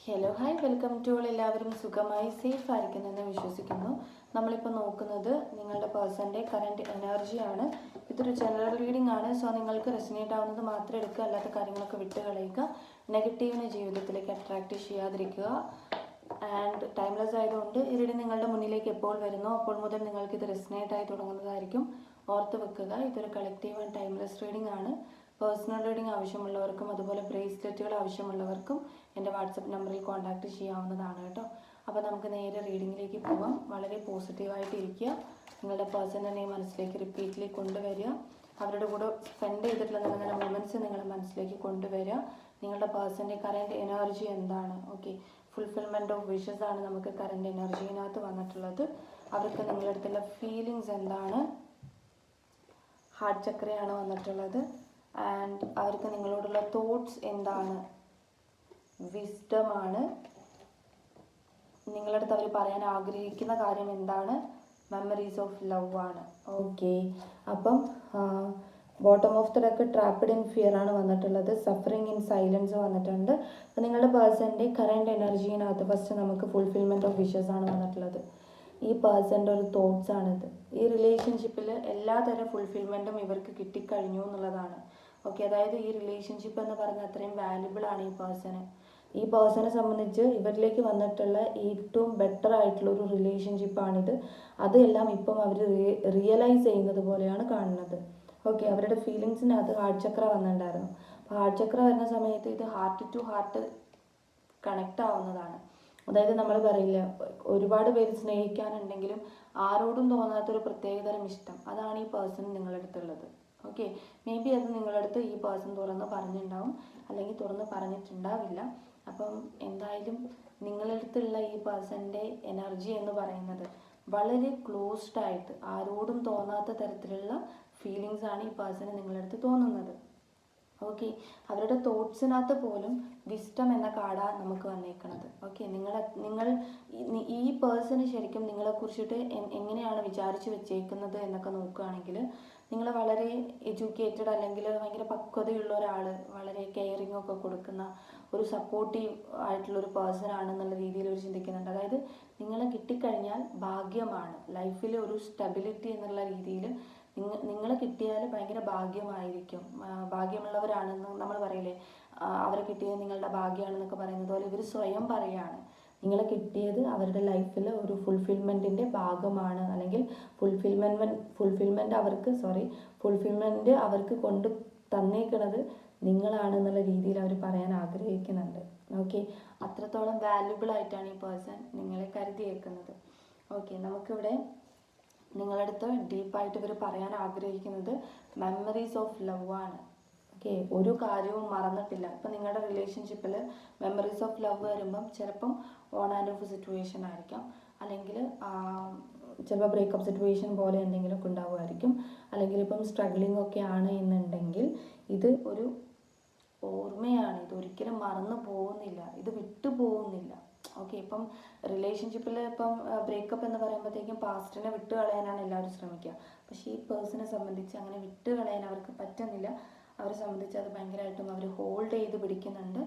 Hello hi welcome to all. എല്ലാവരും സുഖമായി safe ആയിരിക്കുന്നെന്ന് വിശ്വസിക്കുന്നു. നമ്മളിപ്പോൾ നോക്കുന്നത് നിങ്ങളുടെ പേഴ്സൻ്റെ കറൻറ്റ് എനർജിയാണ്. ഇതൊരു ജനറൽ റീഡിംഗ് ആണ്. സോ നിങ്ങൾക്ക് റെസിനേറ്റ് ആവുന്നത് മാത്രം എടുക്കുക, അല്ലാത്ത കാര്യങ്ങളൊക്കെ വിട്ട് കളയുക. നെഗറ്റീവിനെ ജീവിതത്തിലേക്ക് അട്രാക്റ്റ് ചെയ്യാതിരിക്കുക. ആൻഡ് ടൈംലെസ് ആയതുകൊണ്ട് ഇതിടെ നിങ്ങളുടെ മുന്നിലേക്ക് എപ്പോൾ വരുന്നോ അപ്പോൾ മുതൽ നിങ്ങൾക്ക് ഇത് റെസിനേറ്റ് ആയി തുടങ്ങുന്നതായിരിക്കും. ഓർത്ത് വെക്കുക, ഇതൊരു കളക്റ്റീവ് ആൻഡ് ടൈംലെസ് റീഡിംഗ് ആണ്. പേഴ്സണൽ റീഡിംഗ് ആവശ്യമുള്ളവർക്കും അതുപോലെ ബ്രേസ്ലെറ്റുകൾ ആവശ്യമുള്ളവർക്കും എൻ്റെ വാട്സപ്പ് നമ്പറിൽ കോൺടാക്റ്റ് ചെയ്യാവുന്നതാണ് കേട്ടോ. അപ്പോൾ നമുക്ക് നേരെ റീഡിങ്ങിലേക്ക് പോവാം. വളരെ പോസിറ്റീവായിട്ട് ഇരിക്കുക. നിങ്ങളുടെ പേഴ്സണിനെ മനസ്സിലേക്ക് റിപ്പീറ്റ്ലി കൊണ്ടുവരിക. അവരുടെ കൂടെ സ്പെൻഡ് ചെയ്തിട്ടുള്ള നല്ല നല്ല മൊമെൻറ്റ്സ് നിങ്ങളുടെ മനസ്സിലേക്ക് കൊണ്ടുവരിക. നിങ്ങളുടെ പേഴ്സൻ്റെ കറൻറ്റ് എനർജി എന്താണ്? ഓക്കെ, ഫുൾഫിൽമെൻറ്റ് ഓഫ് വിഷസ് ആണ് നമുക്ക് കറൻറ്റ് എനർജിനകത്ത് വന്നിട്ടുള്ളത്. അവർക്ക് നിങ്ങളുടെ അടുത്തുള്ള ഫീലിങ്സ് എന്താണ്? ഹാർട്ട് ചക്രയാണ് വന്നിട്ടുള്ളത്. ആൻഡ് അവർക്ക് നിങ്ങളോടുള്ള തോട്ട്സ് എന്താണ്? വിസ്ഡം ആണ്. നിങ്ങളുടെ അടുത്ത് അവർ പറയാൻ ആഗ്രഹിക്കുന്ന കാര്യം എന്താണ്? മെമ്മറീസ് ഓഫ് ലവ് ആണ്. ഓക്കെ, അപ്പം bottom of the deck trapped in fear ആണ് വന്നിട്ടുള്ളത്. സഫറിങ് ഇൻ സൈലൻസ് വന്നിട്ടുണ്ട്. അപ്പം നിങ്ങളുടെ പേഴ്സൻ്റെ കറൻറ്റ് എനർജീനകത്ത് ഫസ്റ്റ് നമുക്ക് ഫുൾഫിൽമെൻറ്റ് ഓഫ് വിഷസ് ആണ് വന്നിട്ടുള്ളത്. ഈ പേഴ്സൻ്റെ ഒരു തോട്ട്സ് ആണിത്. ഈ റിലേഷൻഷിപ്പിൽ എല്ലാതരം ഫുൾഫിൽമെൻറ്റും ഇവർക്ക് കിട്ടിക്കഴിഞ്ഞു എന്നുള്ളതാണ്. ഓക്കെ, അതായത് ഈ റിലേഷൻഷിപ്പ് എന്ന് പറഞ്ഞാൽ അത്രയും വാല്യുബിൾ ആണ് ഈ പേഴ്സണെ സംബന്ധിച്ച്. ഇവരിലേക്ക് വന്നിട്ടുള്ള ഏറ്റവും ബെറ്റർ ആയിട്ടുള്ള ഒരു റിലേഷൻഷിപ്പാണിത്. അതെല്ലാം ഇപ്പം അവർ റിയലൈസ് ചെയ്യുന്നത് പോലെയാണ് കാണുന്നത്. ഓക്കെ, അവരുടെ ഫീലിങ്സിനകത്ത് ഹാർട്ട് ചക്ര വന്നിട്ടുണ്ടായിരുന്നു. അപ്പോൾ ഹാർട്ട് ചക്ര വരുന്ന സമയത്ത് ഇത് ഹാർട്ട് ടു ഹാർട്ട് കണക്റ്റ് ആവുന്നതാണ്. അതായത് നമ്മൾ പറയില്ല, ഒരുപാട് പേര് സ്നേഹിക്കാനുണ്ടെങ്കിലും ആരോടും തോന്നാത്തൊരു പ്രത്യേകതരം ഇഷ്ടം, അതാണ് ഈ പേഴ്സൺ നിങ്ങളുടെ അടുത്തുള്ളത്. ഓക്കെ, മേ ബി അത് നിങ്ങളുടെ അടുത്ത് ഈ പേഴ്സൺ തുറന്ന് പറഞ്ഞിട്ടുണ്ടാവും, അല്ലെങ്കിൽ തുറന്ന് പറഞ്ഞിട്ടുണ്ടാവില്ല. അപ്പം എന്തായാലും നിങ്ങളുടെ അടുത്തുള്ള ഈ പേഴ്സൻ്റെ എനർജി എന്ന് പറയുന്നത് വളരെ ക്ലോസ്ഡ് ആയിട്ട് ആരോടും തോന്നാത്ത തരത്തിലുള്ള ഫീലിങ്സ് ആണ് ഈ പേഴ്സണ് നിങ്ങളുടെ അടുത്ത് തോന്നുന്നത്. ഓക്കെ, അവരുടെ തോട്ട്സിനകത്ത് പോലും വിസ്ഡം എന്ന കാർഡാണ് നമുക്ക് വന്നേക്കുന്നത്. ഓക്കെ, നിങ്ങൾ ഈ പേഴ്സണ് ശരിക്കും നിങ്ങളെക്കുറിച്ചിട്ട് എങ്ങനെയാണ് വിചാരിച്ച് വെച്ചേക്കുന്നത് എന്നൊക്കെ നോക്കുകയാണെങ്കിൽ നിങ്ങൾ വളരെ എഡ്യൂക്കേറ്റഡ് അല്ലെങ്കിൽ ഭയങ്കര പക്വതയുള്ള ഒരാൾ, വളരെ കെയറിങ് ഒക്കെ കൊടുക്കുന്ന ഒരു സപ്പോർട്ടീവ് ആയിട്ടുള്ളൊരു പേഴ്സൺ ആണെന്നുള്ള രീതിയിൽ അവർ ചിന്തിക്കുന്നുണ്ട്. അതായത് നിങ്ങളെ കിട്ടിക്കഴിഞ്ഞാൽ ഭാഗ്യമാണ്, ലൈഫിൽ ഒരു സ്റ്റെബിലിറ്റി എന്നുള്ള രീതിയിൽ നിങ്ങളെ കിട്ടിയാൽ ഭയങ്കര ഭാഗ്യമായിരിക്കും, ഭാഗ്യമുള്ളവരാണെന്ന് നമ്മൾ പറയില്ലേ, അവരെ കിട്ടിയത് നിങ്ങളുടെ ഭാഗ്യമാണെന്നൊക്കെ പറയുന്നത് പോലെ ഇവർ സ്വയം പറയാണ് നിങ്ങളെ കിട്ടിയത് അവരുടെ ലൈഫിൽ ഒരു ഫുൾഫിൽമെൻറ്റിൻ്റെ ഭാഗമാണ്, അല്ലെങ്കിൽ ഫുൾഫിൽമെൻറ്റ് അവർക്ക് കൊണ്ട് തന്നേക്കുന്നത് നിങ്ങളാണെന്നുള്ള രീതിയിൽ അവർ പറയാൻ ആഗ്രഹിക്കുന്നുണ്ട്. ഓക്കെ, അത്രത്തോളം വാല്യുബിൾ ആയിട്ടാണ് ഈ പേഴ്സൺ നിങ്ങളെ കരുതിയേക്കുന്നത്. ഓക്കെ, നമുക്കിവിടെ നിങ്ങളുടെ അടുത്ത് ഡീപ്പായിട്ട് ഇവർ പറയാൻ ആഗ്രഹിക്കുന്നത് മെമ്മറീസ് ഓഫ് ലവ് ആണ്. ഓക്കെ, ഒരു കാര്യവും മറന്നിട്ടില്ല. ഇപ്പം നിങ്ങളുടെ റിലേഷൻഷിപ്പിൽ മെമ്മറീസ് ഓഫ് ലവ് വരുമ്പം ചിലപ്പം ഓൺ ആൻഡ് ഓഫ് സിറ്റുവേഷൻ ആയിരിക്കാം, അല്ലെങ്കിൽ ചിലപ്പോൾ ബ്രേക്കപ്പ് സിറ്റുവേഷൻ പോലെ എന്തെങ്കിലുമൊക്കെ ഉണ്ടാവുമായിരിക്കും, അല്ലെങ്കിൽ ഇപ്പം സ്ട്രഗ്ലിംഗ് ഒക്കെ ആണ് എന്നുണ്ടെങ്കിൽ ഇത് ഒരു ഓർമ്മയാണ്, ഇതൊരിക്കലും മറന്നു പോകുന്നില്ല, ഇത് വിട്ടു പോകുന്നില്ല. ഓക്കെ, ഇപ്പം റിലേഷൻഷിപ്പിൽ ഇപ്പം ബ്രേക്കപ്പ് എന്ന് പറയുമ്പോഴത്തേക്കും പാസ്റ്റിനെ വിട്ട് കളയാനാണ് എല്ലാവരും ശ്രമിക്കുക. പക്ഷേ ഈ പേഴ്സണെ സംബന്ധിച്ച് അങ്ങനെ വിട്ട് കളയാൻ അവർക്ക് പറ്റുന്നില്ല. അവരെ സംബന്ധിച്ച് അത് ഭയങ്കരമായിട്ടും അവർ ഹോൾഡ് ചെയ്ത് പിടിക്കുന്നുണ്ട്.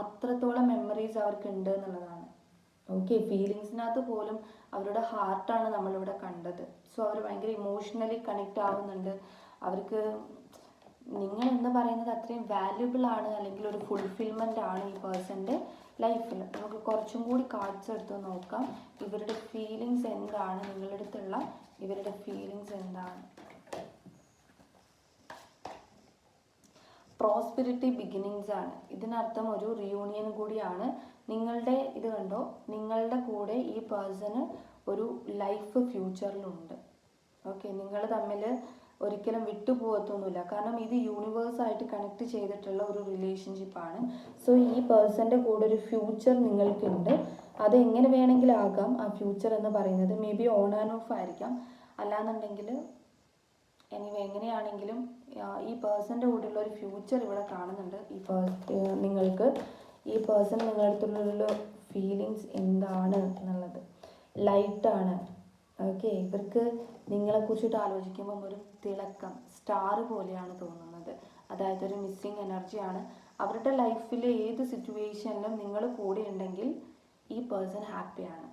അത്രത്തോളം മെമ്മറീസ് അവർക്ക് ഉണ്ട് എന്നുള്ളതാണ്. ഓക്കെ, ഫീലിങ്സിനകത്ത് പോലും അവരുടെ ഹാർട്ടാണ് നമ്മളിവിടെ കണ്ടത്. സോ അവർ ഭയങ്കര ഇമോഷണലി കണക്റ്റ് ആവുന്നുണ്ട്. അവർക്ക് നിങ്ങൾ എന്ന് പറയുന്നത് അത്രയും വാല്യുബിൾ ആണ്, അല്ലെങ്കിൽ ഒരു ഫുൾഫിൽമെൻ്റ് ആണ് ഈ പേഴ്സൻ്റെ ലൈഫിൽ. നമുക്ക് കുറച്ചും കൂടി കാർഡ്സ് എടുത്ത് നോക്കാം. ഇവരുടെ ഫീലിങ്സ് എന്താണ്? നിങ്ങളുടെ അടുത്തുള്ള ഇവരുടെ ഫീലിങ്സ് എന്താണ്? പ്രോസ്പെരിറ്റി ബിഗിനിങ്സ് ആണ്. ഇതിനർത്ഥം ഒരു റിയൂണിയൻ കൂടിയാണ്. നിങ്ങളുടെ ഇത് കണ്ടോ, നിങ്ങളുടെ കൂടെ ഈ പേഴ്സണ് ഒരു ലൈഫ് ഫ്യൂച്ചറിലുണ്ട്. ഓക്കെ, നിങ്ങൾ തമ്മിൽ ഒരിക്കലും വിട്ടുപോകത്തൊന്നുമില്ല. കാരണം ഇത് യൂണിവേഴ്സായിട്ട് കണക്ട് ചെയ്തിട്ടുള്ള ഒരു റിലേഷൻഷിപ്പാണ്. സോ ഈ പേഴ്സൻ്റെ കൂടെ ഒരു ഫ്യൂച്ചർ നിങ്ങൾക്കുണ്ട്. അത് എങ്ങനെ വേണമെങ്കിലും ആകാം. ആ ഫ്യൂച്ചർ എന്ന് പറയുന്നത് may be on and of ആയിരിക്കാം, അല്ലാന്നുണ്ടെങ്കിൽ എങ്ങനെയാണെങ്കിലും ഈ പേഴ്സൻ്റെ കൂടെയുള്ള ഒരു ഫ്യൂച്ചർ ഇവിടെ കാണുന്നുണ്ട്. നിങ്ങൾക്ക് ഈ പേഴ്സൺ നിങ്ങളുടെ അടുത്തുള്ള ഫീലിങ്സ് എന്താണ് എന്നുള്ളത് ലൈറ്റാണ്. ഓക്കെ, ഇവർക്ക് നിങ്ങളെക്കുറിച്ചിട്ട് ആലോചിക്കുമ്പം ഒരു തിളക്കം, സ്റ്റാർ പോലെയാണ് തോന്നുന്നത്. അതായത് ഒരു മിസ്സിങ് എനർജിയാണ്. അവരുടെ ലൈഫിലെ ഏത് സിറ്റുവേഷനിലും നിങ്ങൾ കൂടെ ഉണ്ടെങ്കിൽ ഈ പേഴ്സൺ ഹാപ്പിയാണ്.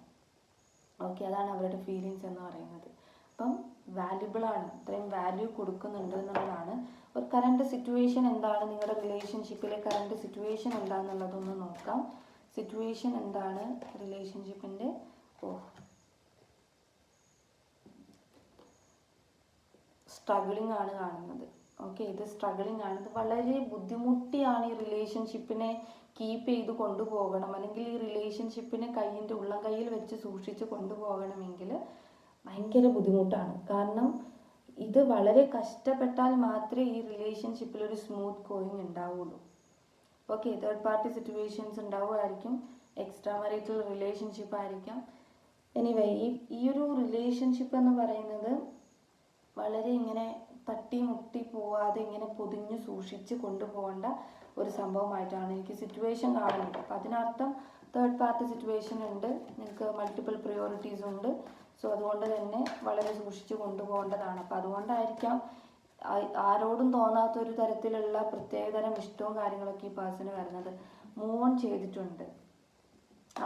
ഓക്കെ, അതാണ് അവരുടെ ഫീലിങ്സ് എന്ന് പറയുന്നത്. അപ്പം വാല്യുബിൾ ആണ്, ഇത്രയും വാല്യൂ കൊടുക്കുന്നുണ്ട് എന്നുള്ളതാണ്. ഒരു കറണ്ട് സിറ്റുവേഷൻ എന്താണ്, നിങ്ങളുടെ റിലേഷൻഷിപ്പിലെ കറണ്ട് സിറ്റുവേഷൻ എന്താണെന്നുള്ളതൊന്ന് നോക്കാം. സിറ്റുവേഷൻ എന്താണ് റിലേഷൻഷിപ്പിൻ്റെ? സ്ട്രഗിളിംഗ് ആണ് കാണുന്നത്. ഓക്കെ, ഇത് സ്ട്രഗിളിംഗ് ആണ്. ഇത് വളരെ ബുദ്ധിമുട്ടിയാണ് ഈ റിലേഷൻഷിപ്പിനെ കീപ്പ് ചെയ്ത് കൊണ്ടുപോകണം, അല്ലെങ്കിൽ ഈ റിലേഷൻഷിപ്പിനെ ഉള്ളം കയ്യിൽ വെച്ച് സൂക്ഷിച്ച് കൊണ്ടുപോകണമെങ്കിൽ ഭയങ്കര ബുദ്ധിമുട്ടാണ്. കാരണം ഇത് വളരെ കഷ്ടപ്പെട്ടാൽ മാത്രമേ ഈ റിലേഷൻഷിപ്പിൽ ഒരു സ്മൂത്ത് ഗോയിങ് ഉണ്ടാവുള്ളൂ. ഓക്കെ, തേർഡ് പാർട്ടി സിറ്റുവേഷൻസ് ഉണ്ടാവുമായിരിക്കും, എക്സ്ട്രാ മാരിറ്റൽ റിലേഷൻഷിപ്പ് ആയിരിക്കാം. എനിവേ, ഈ ഒരു റിലേഷൻഷിപ്പ് എന്ന് പറയുന്നത് വളരെ ഇങ്ങനെ തട്ടി മുട്ടി പോവാതെ ഇങ്ങനെ പൊതിഞ്ഞു സൂക്ഷിച്ച് കൊണ്ടുപോകേണ്ട ഒരു സംഭവമായിട്ടാണ് എനിക്ക് സിറ്റുവേഷൻ കാണുന്നത്. അപ്പം അതിനർത്ഥം തേർഡ് പാർട്ടി സിറ്റുവേഷൻ ഉണ്ട്, നിങ്ങൾക്ക് മൾട്ടിപ്പിൾ പ്രയോറിറ്റീസ് ഉണ്ട്. സോ അതുകൊണ്ട് തന്നെ വളരെ സൂക്ഷിച്ച് കൊണ്ടുപോകേണ്ടതാണ്. അപ്പം അതുകൊണ്ടായിരിക്കാം ആരോടും തോന്നാത്തൊരു തരത്തിലുള്ള പ്രത്യേകതരം ഇഷ്ടവും കാര്യങ്ങളൊക്കെ ഈ പേഴ്സണ് വരുന്നത്. മൂവ് ഓൺ ചെയ്തിട്ടുണ്ട്,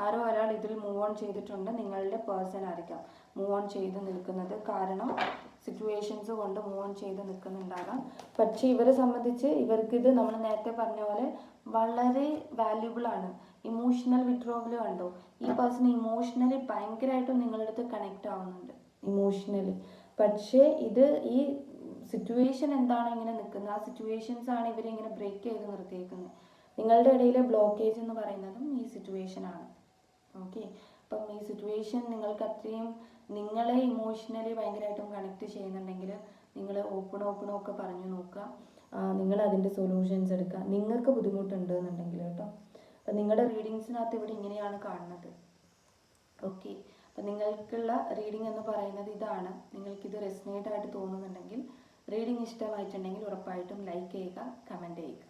ആരോ ഒരാൾ ഇതിൽ മൂവ് ഓൺ ചെയ്തിട്ടുണ്ട്. നിങ്ങളുടെ പേഴ്സൺ ആയിരിക്കാം മൂവ് ഓൺ ചെയ്ത് നിൽക്കുന്നത്. കാരണം സിറ്റുവേഷൻസ് കൊണ്ട് മൂവ് ഓൺ ചെയ്ത് നിൽക്കുന്നുണ്ടാകാം. പക്ഷേ ഇവരെ സംബന്ധിച്ച് ഇവർക്കിത് നമ്മൾ നേരത്തെ പറഞ്ഞ പോലെ വളരെ വാല്യുബിൾ ആണ്. ഇമോഷണൽ വിഡ്രോവൽ കണ്ടോ, ഈ പേഴ്സൺ ഇമോഷണലി ഭയങ്കരമായിട്ടും നിങ്ങളുടെ അടുത്ത് കണക്റ്റ് ആവുന്നുണ്ട് ഇമോഷണലി. പക്ഷേ ഇത് ഈ സിറ്റുവേഷൻ എന്താണ് ഇങ്ങനെ നിൽക്കുന്നത്, ആ സിറ്റുവേഷൻസ് ആണ് ഇവരെ ഇങ്ങനെ ബ്രേക്ക് ചെയ്ത് നിർത്തിയേക്കുന്നത്. നിങ്ങളുടെ ഇടയിലെ ബ്ലോക്കേജ് എന്ന് പറയുന്നതും ഈ സിറ്റുവേഷനാണ്. ഓക്കെ, അപ്പം ഈ സിറ്റുവേഷൻ നിങ്ങൾക്ക് അത്രയും നിങ്ങളെ ഇമോഷണലി ഭയങ്കരമായിട്ടും കണക്ട് ചെയ്യുന്നുണ്ടെങ്കിൽ നിങ്ങൾ ഓപ്പണും ഒക്കെ പറഞ്ഞു നോക്കുക. നിങ്ങൾ അതിൻ്റെ സൊല്യൂഷൻസ് എടുക്കുക, നിങ്ങൾക്ക് ബുദ്ധിമുട്ടുണ്ട് എന്നുണ്ടെങ്കിൽ കേട്ടോ. അപ്പം നിങ്ങളുടെ റീഡിങ്സിനകത്ത് ഇവിടെ ഇങ്ങനെയാണ് കാണുന്നത്. ഓക്കെ, അപ്പം നിങ്ങൾക്കുള്ള റീഡിംഗ് എന്ന് പറയുന്നത് ഇതാണ്. നിങ്ങൾക്കിത് റെസനേറ്റ് ആയിട്ട് തോന്നുന്നുണ്ടെങ്കിൽ, റീഡിംഗ് ഇഷ്ടമായിട്ടുണ്ടെങ്കിൽ ഉറപ്പായിട്ടും ലൈക്ക് ചെയ്യുക, കമൻറ്റ് ചെയ്യുക.